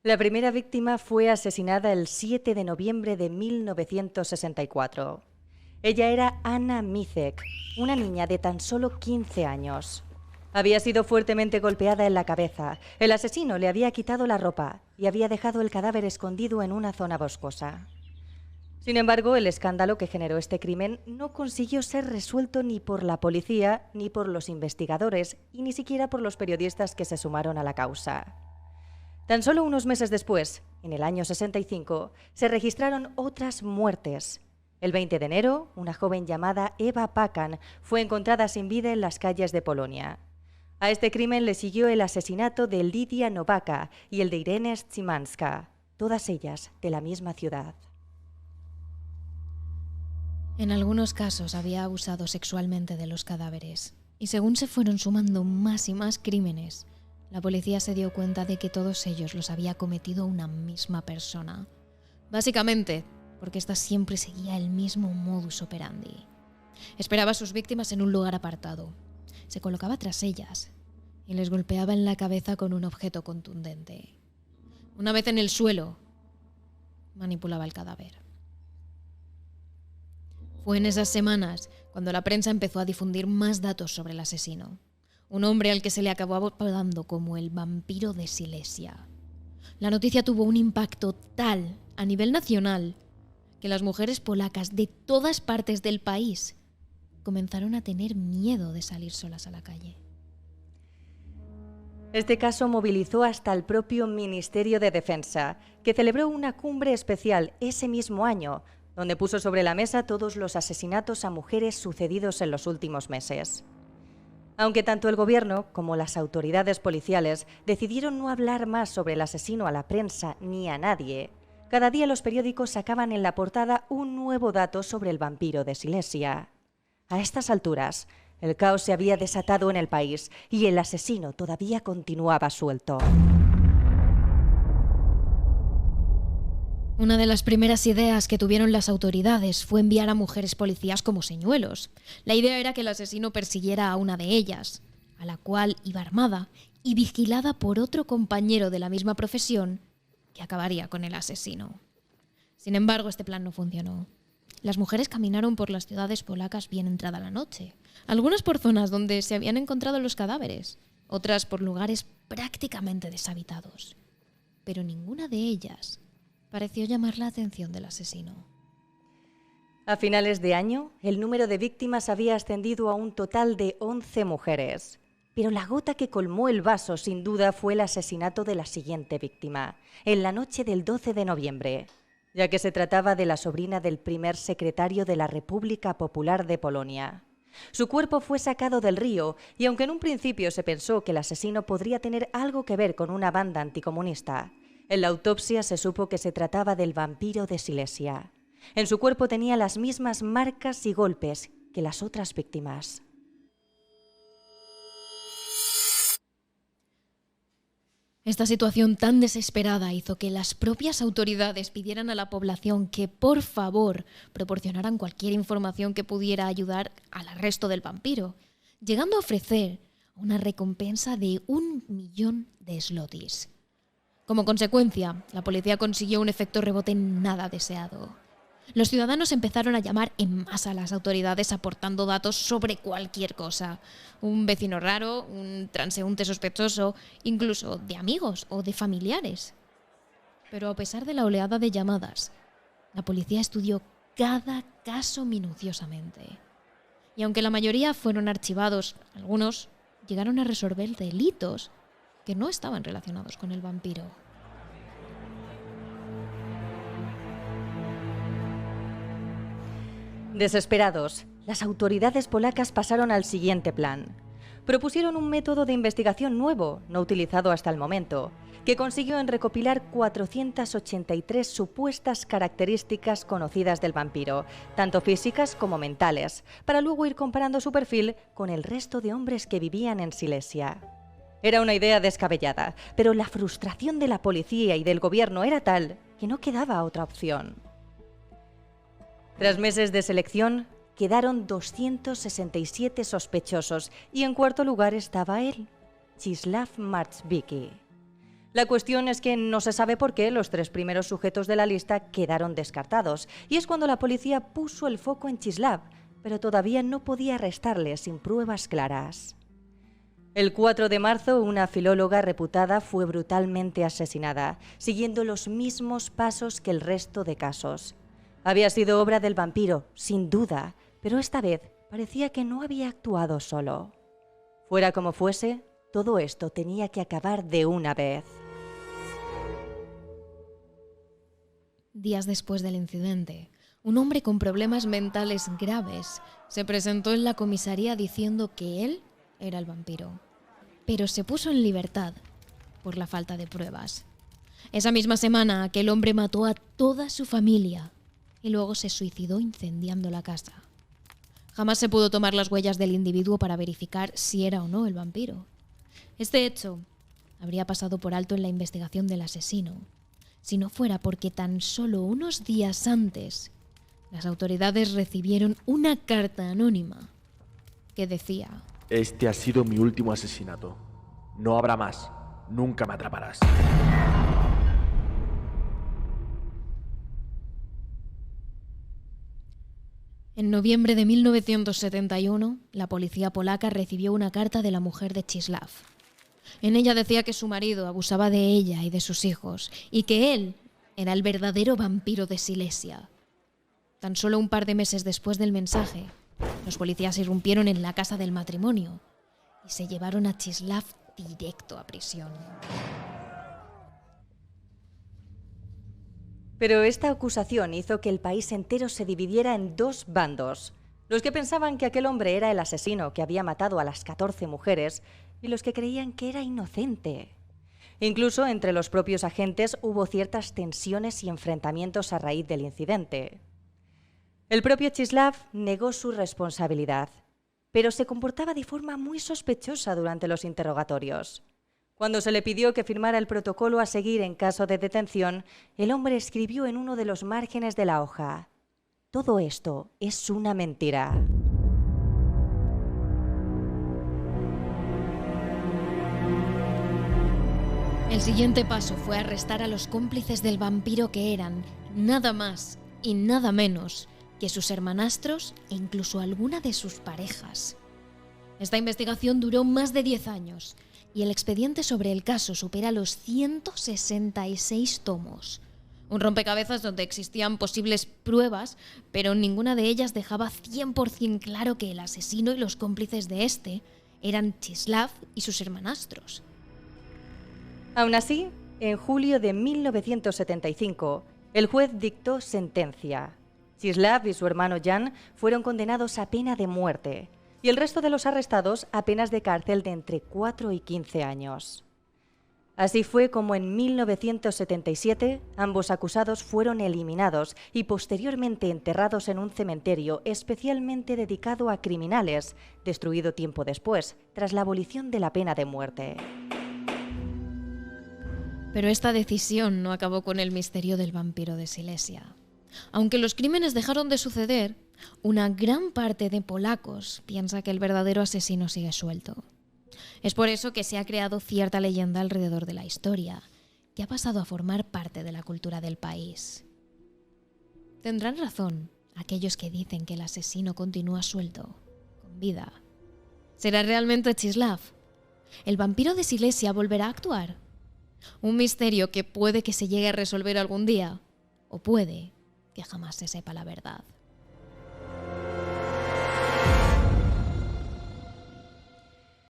La primera víctima fue asesinada el 7 de noviembre de 1964. Ella era Anna Micek, una niña de tan solo 15 años. Había sido fuertemente golpeada en la cabeza. El asesino le había quitado la ropa y había dejado el cadáver escondido en una zona boscosa. Sin embargo, el escándalo que generó este crimen no consiguió ser resuelto ni por la policía, ni por los investigadores, y ni siquiera por los periodistas que se sumaron a la causa. Tan solo unos meses después, en el año 65, se registraron otras muertes. El 20 de enero, una joven llamada Eva Pakan fue encontrada sin vida en las calles de Polonia. A este crimen le siguió el asesinato de Lidia Nowaka y el de Irene Szymanska, todas ellas de la misma ciudad. En algunos casos había abusado sexualmente de los cadáveres, y según se fueron sumando más y más crímenes, la policía se dio cuenta de que todos ellos los había cometido una misma persona. Básicamente, porque ésta siempre seguía el mismo modus operandi. Esperaba a sus víctimas en un lugar apartado, se colocaba tras ellas y les golpeaba en la cabeza con un objeto contundente. Una vez en el suelo, manipulaba el cadáver. Fue en esas semanas cuando la prensa empezó a difundir más datos sobre el asesino, un hombre al que se le acabó apodando como el vampiro de Silesia. La noticia tuvo un impacto tal a nivel nacional que las mujeres polacas de todas partes del país comenzaron a tener miedo de salir solas a la calle. Este caso movilizó hasta el propio Ministerio de Defensa, que celebró una cumbre especial ese mismo año, donde puso sobre la mesa todos los asesinatos a mujeres sucedidos en los últimos meses. Aunque tanto el gobierno como las autoridades policiales decidieron no hablar más sobre el asesino a la prensa ni a nadie, cada día los periódicos sacaban en la portada un nuevo dato sobre el vampiro de Silesia. A estas alturas, el caos se había desatado en el país y el asesino todavía continuaba suelto. Una de las primeras ideas que tuvieron las autoridades fue enviar a mujeres policías como señuelos. La idea era que el asesino persiguiera a una de ellas, a la cual iba armada y vigilada por otro compañero de la misma profesión que acabaría con el asesino. Sin embargo, este plan no funcionó. Las mujeres caminaron por las ciudades polacas bien entrada la noche, algunas por zonas donde se habían encontrado los cadáveres, otras por lugares prácticamente deshabitados. Pero ninguna de ellas pareció llamar la atención del asesino. A finales de año, el número de víctimas había ascendido a un total de 11 mujeres. Pero la gota que colmó el vaso, sin duda, fue el asesinato de la siguiente víctima, en la noche del 12 de noviembre, ya que se trataba de la sobrina del primer secretario de la República Popular de Polonia. Su cuerpo fue sacado del río y aunque en un principio se pensó que el asesino podría tener algo que ver con una banda anticomunista, en la autopsia se supo que se trataba del vampiro de Silesia. En su cuerpo tenía las mismas marcas y golpes que las otras víctimas. Esta situación tan desesperada hizo que las propias autoridades pidieran a la población que, por favor, proporcionaran cualquier información que pudiera ayudar al arresto del vampiro, llegando a ofrecer una recompensa de 1 millón de zlotys. Como consecuencia, la policía consiguió un efecto rebote nada deseado. Los ciudadanos empezaron a llamar en masa a las autoridades aportando datos sobre cualquier cosa. Un vecino raro, un transeúnte sospechoso, incluso de amigos o de familiares. Pero a pesar de la oleada de llamadas, la policía estudió cada caso minuciosamente. Y aunque la mayoría fueron archivados, algunos llegaron a resolver delitos que no estaban relacionados con el vampiro. Desesperados, las autoridades polacas pasaron al siguiente plan. Propusieron un método de investigación nuevo, no utilizado hasta el momento, que consiguió en recopilar 483 supuestas características conocidas del vampiro, tanto físicas como mentales, para luego ir comparando su perfil con el resto de hombres que vivían en Silesia. Era una idea descabellada, pero la frustración de la policía y del gobierno era tal que no quedaba otra opción. Tras meses de selección, quedaron 267 sospechosos y en cuarto lugar estaba él, Czesław Marsbicki. La cuestión es que no se sabe por qué los 3 primeros sujetos de la lista quedaron descartados, y es cuando la policía puso el foco en Czislaw, pero todavía no podía arrestarle sin pruebas claras. El 4 de marzo, una filóloga reputada fue brutalmente asesinada, siguiendo los mismos pasos que el resto de casos. Había sido obra del vampiro, sin duda, pero esta vez parecía que no había actuado solo. Fuera como fuese, todo esto tenía que acabar de una vez. Días después del incidente, un hombre con problemas mentales graves se presentó en la comisaría diciendo que él era el vampiro, pero se puso en libertad por la falta de pruebas. Esa misma semana, aquel hombre mató a toda su familia y luego se suicidó incendiando la casa. Jamás se pudo tomar las huellas del individuo para verificar si era o no el vampiro. Este hecho habría pasado por alto en la investigación del asesino, si no fuera porque tan solo unos días antes las autoridades recibieron una carta anónima que decía: Este ha sido mi último asesinato. No habrá más. Nunca me atraparás. En noviembre de 1971, la policía polaca recibió una carta de la mujer de Czislaw. En ella decía que su marido abusaba de ella y de sus hijos, y que él era el verdadero vampiro de Silesia. Tan solo un par de meses después del mensaje, los policías irrumpieron en la casa del matrimonio y se llevaron a Czislaw directo a prisión. Pero esta acusación hizo que el país entero se dividiera en 2 bandos. Los que pensaban que aquel hombre era el asesino que había matado a las 14 mujeres y los que creían que era inocente. Incluso entre los propios agentes hubo ciertas tensiones y enfrentamientos a raíz del incidente. El propio Czislaw negó su responsabilidad, pero se comportaba de forma muy sospechosa durante los interrogatorios. Cuando se le pidió que firmara el protocolo a seguir en caso de detención, el hombre escribió en uno de los márgenes de la hoja: «Todo esto es una mentira». El siguiente paso fue arrestar a los cómplices del vampiro, que eran nada más y nada menos que sus hermanastros e incluso alguna de sus parejas. Esta investigación duró más de 10 años y el expediente sobre el caso supera los 166 tomos. Un rompecabezas donde existían posibles pruebas, pero ninguna de ellas dejaba 100% claro que el asesino y los cómplices de este eran Czislaw y sus hermanastros. Aún así, en julio de 1975, el juez dictó sentencia. Czislaw y su hermano Jan fueron condenados a pena de muerte y el resto de los arrestados a penas de cárcel de entre 4 y 15 años. Así fue como en 1977 ambos acusados fueron eliminados y posteriormente enterrados en un cementerio especialmente dedicado a criminales, destruido tiempo después, tras la abolición de la pena de muerte. Pero esta decisión no acabó con el misterio del vampiro de Silesia. Aunque los crímenes dejaron de suceder, una gran parte de polacos piensa que el verdadero asesino sigue suelto. Es por eso que se ha creado cierta leyenda alrededor de la historia, que ha pasado a formar parte de la cultura del país. Tendrán razón aquellos que dicen que el asesino continúa suelto, con vida. ¿Será realmente Czislaw? ¿El vampiro de Silesia volverá a actuar? Un misterio que puede que se llegue a resolver algún día, o puede que jamás se sepa la verdad.